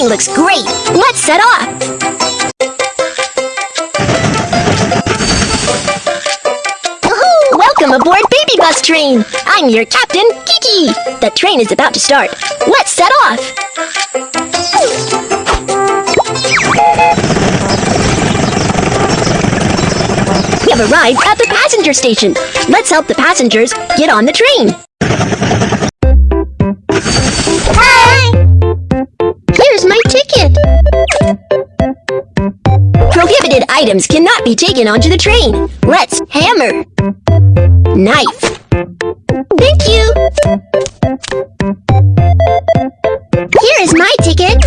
train looks great. Let's set off. Woohoo! Welcome aboard BabyBus train. I'm your captain, Kiki. The train is about to start. Let's set off. We have arrived at the passenger station. Let's help the passengers get on the train. Hi! Here's my ticket. Prohibited items cannot be taken onto the train. Let's hammer. Knife. Thank you. Here is my ticket.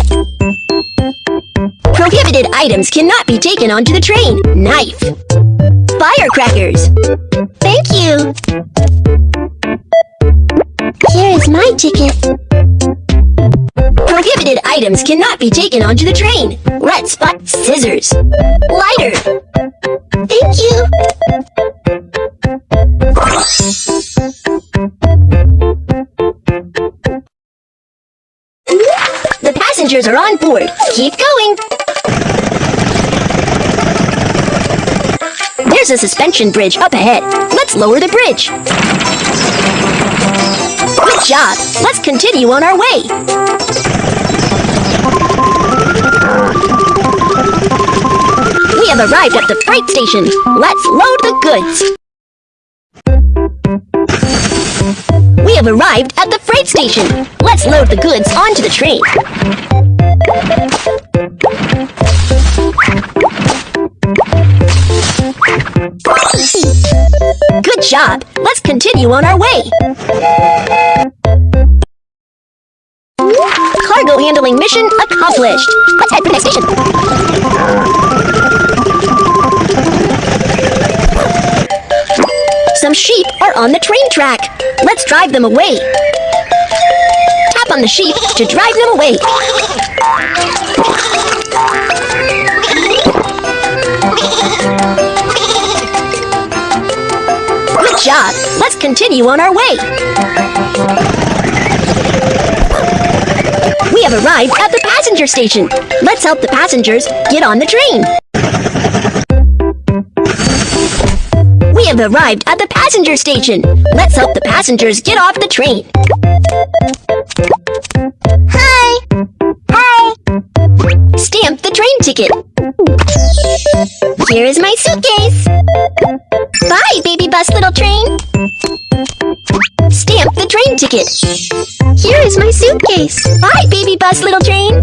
Prohibited items cannot be taken onto the train. Knife. Firecrackers. Thank you. Here is my ticket. Prohibited items cannot be taken onto the train. Let's find scissors. Lighter. Thank you. The passengers are on board. Keep going. There's a suspension bridge up ahead. Let's lower the bridge. Good job. Let's continue on our way. We have arrived at the freight station. Let's load the goods. We have arrived at the freight station. Let's load the goods onto the train. Good job. Let's continue on our way. Cargo handling mission accomplished. Let's head for the next station. Some sheep are on the train track. Let's drive them away. Tap on the sheep to drive them away. Good job. Let's continue on our way. We have arrived at the passenger station. Let's help the passengers get on the train. We have arrived at the passenger station. Let's help the passengers get off the train. Hi! Hi! Stamp the train ticket. Here is my suitcase. Bye, BabyBus little train. Stamp the train ticket. Here is my suitcase. Bye, BabyBus little train.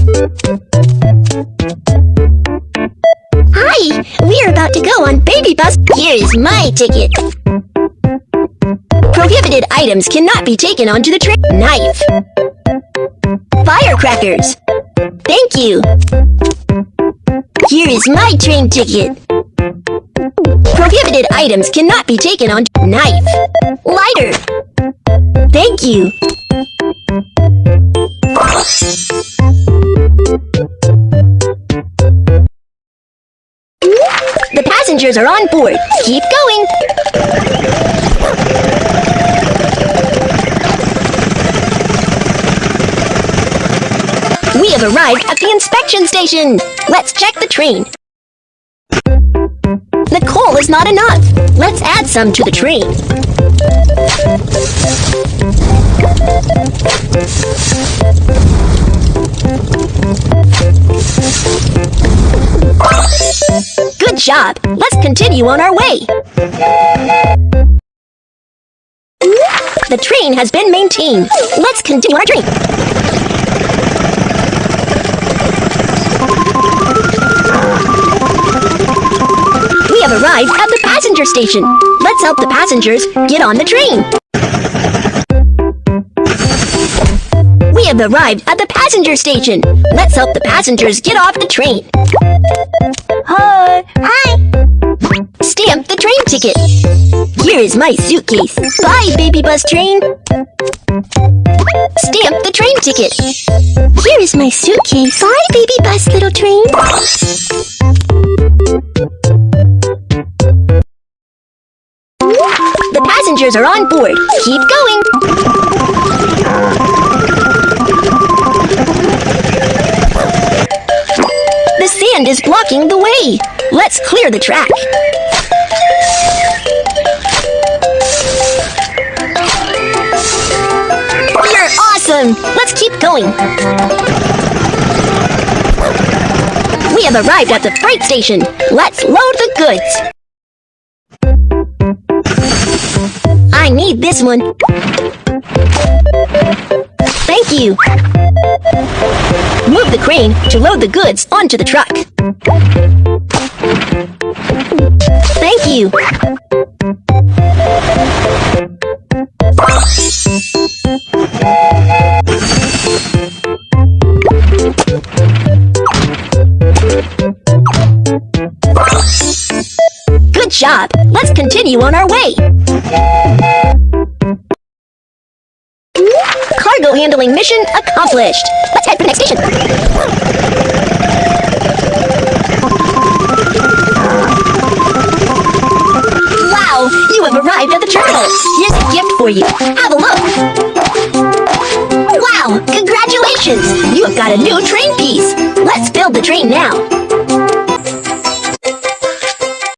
Hi, we're about to go on BabyBus. Here is my ticket. Prohibited items cannot be taken onto the train. Knife. Firecrackers. Thank you. Here is my train ticket. Prohibited items cannot be taken on. Knife. Lighter. Thank you. The passengers are on board. Keep going. We have arrived at the inspection station. Let's check the train. The coal is not enough. Let's add some to the train. Good job. Let's continue on our way. The train has been maintained. Let's continue our train. We have arrived at the passenger station. Let's help the passengers get on the train. We have arrived at the passenger station. Let's help the passengers get off the train. Hi. Hi. Stamp the train ticket. Here is my suitcase. Bye, BabyBus train. Stamp the train ticket. Here is my suitcase. Bye, BabyBus little train. The passengers are on board. Keep going. sand is blocking the way. Let's clear the track. You're awesome! Let's keep going. We have arrived at the freight station. Let's load the goods. I need this one. Thank you. Move the crane to load the goods onto the truck. Thank you. Good job. Let's continue on our way. Cargo handling mission accomplished. Let's head for the next station. Wow, you have arrived at the terminal. Here's a gift for you. Have a look. Wow, congratulations. You have got a new train piece. Let's build the train now.